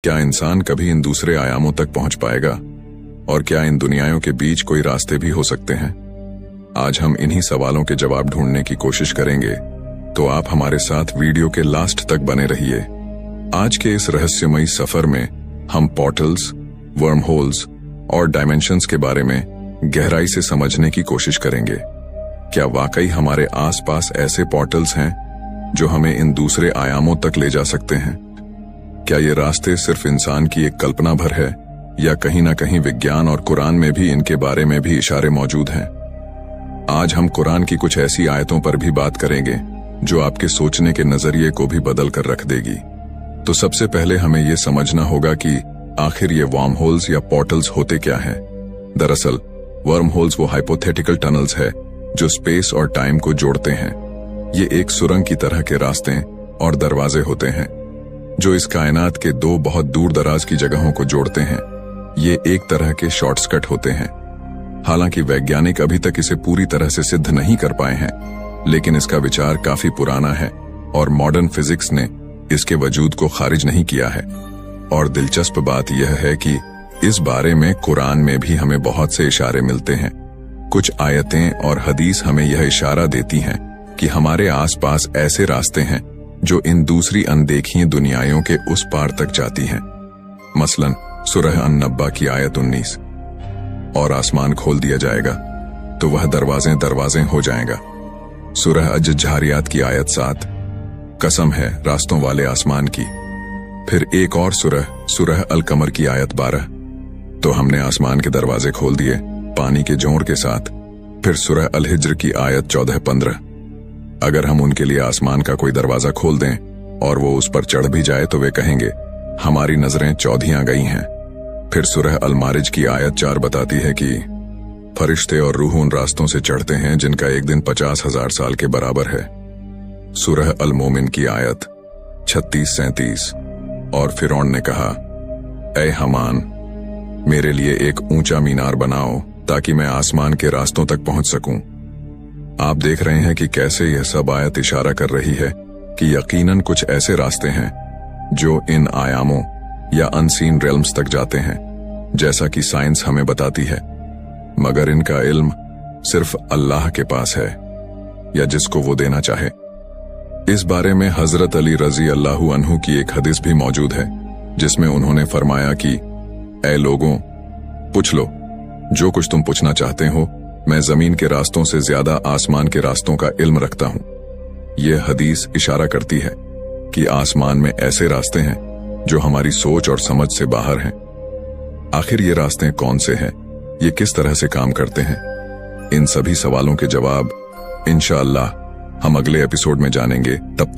क्या इंसान कभी इन दूसरे आयामों तक पहुंच पाएगा? और क्या इन दुनियाओं के बीच कोई रास्ते भी हो सकते हैं? आज हम इन्हीं सवालों के जवाब ढूंढने की कोशिश करेंगे, तो आप हमारे साथ वीडियो के लास्ट तक बने रहिए। आज के इस रहस्यमयी सफर में हम पोर्टल्स, वर्म होल्स और डायमेंशंस के बारे में गहराई से समझने की कोशिश करेंगे। क्या वाकई हमारे आसपास ऐसे पोर्टल्स हैं जो हमें इन दूसरे आयामों तक ले जा सकते हैं? क्या ये रास्ते सिर्फ इंसान की एक कल्पना भर है, या कहीं ना कहीं विज्ञान और कुरान में भी इनके बारे में भी इशारे मौजूद हैं? आज हम कुरान की कुछ ऐसी आयतों पर भी बात करेंगे जो आपके सोचने के नजरिए को भी बदल कर रख देगी। तो सबसे पहले हमें यह समझना होगा कि आखिर ये वर्म होल्स या पोर्टल्स होते क्या हैं। दरअसल वर्म होल्स वो हाइपोथेटिकल टनल्स है जो स्पेस और टाइम को जोड़ते हैं। ये एक सुरंग की तरह के रास्ते और दरवाजे होते हैं जो इस कायनात के दो बहुत दूर दराज की जगहों को जोड़ते हैं। ये एक तरह के शॉर्टकट होते हैं। हालांकि वैज्ञानिक अभी तक इसे पूरी तरह से सिद्ध नहीं कर पाए हैं, लेकिन इसका विचार काफी पुराना है और मॉडर्न फिजिक्स ने इसके वजूद को खारिज नहीं किया है। और दिलचस्प बात यह है कि इस बारे में कुरान में भी हमें बहुत से इशारे मिलते हैं। कुछ आयतें और हदीस हमें यह इशारा देती हैं कि हमारे आसपास ऐसे रास्ते हैं जो इन दूसरी अनदेखी दुनियाओं के उस पार तक जाती हैं। मसलन सूरह अन-नब्बा की आयत 19, और आसमान खोल दिया जाएगा तो वह दरवाजे हो जाएगा। सूरह अज-जारियात की आयत 7, कसम है रास्तों वाले आसमान की। फिर एक और सूरह अल-कमर की आयत 12, तो हमने आसमान के दरवाजे खोल दिए पानी के जोर के साथ। फिर सूरह अल-हिज्र की आयत 14-15, अगर हम उनके लिए आसमान का कोई दरवाजा खोल दें और वो उस पर चढ़ भी जाए तो वे कहेंगे हमारी नजरें चौधियां गई हैं। फिर सूरह अल-मारिज की आयत 4 बताती है कि फरिश्ते और रूह उन रास्तों से चढ़ते हैं जिनका एक दिन 50,000 साल के बराबर है। सूरह अल-मोमिन की आयत 36-37, और फिरौन ने कहा, ऐ हमान, मेरे लिए एक ऊंचा मीनार बनाओ ताकि मैं आसमान के रास्तों तक पहुंच सकूं। आप देख रहे हैं कि कैसे यह सब आयत इशारा कर रही है कि यकीनन कुछ ऐसे रास्ते हैं जो इन आयामों या अनसीन रेल्म्स तक जाते हैं, जैसा कि साइंस हमें बताती है। मगर इनका इल्म सिर्फ अल्लाह के पास है, या जिसको वो देना चाहे। इस बारे में हजरत अली रजी अल्लाहु अन्हु की एक हदीस भी मौजूद है, जिसमें उन्होंने फरमाया कि ऐ लोगों, पूछ लो जो कुछ तुम पूछना चाहते हो। मैं जमीन के रास्तों से ज्यादा आसमान के रास्तों का इल्म रखता हूं। यह हदीस इशारा करती है कि आसमान में ऐसे रास्ते हैं जो हमारी सोच और समझ से बाहर हैं। आखिर ये रास्ते कौन से हैं? ये किस तरह से काम करते हैं? इन सभी सवालों के जवाब इंशाअल्लाह हम अगले एपिसोड में जानेंगे। तब तक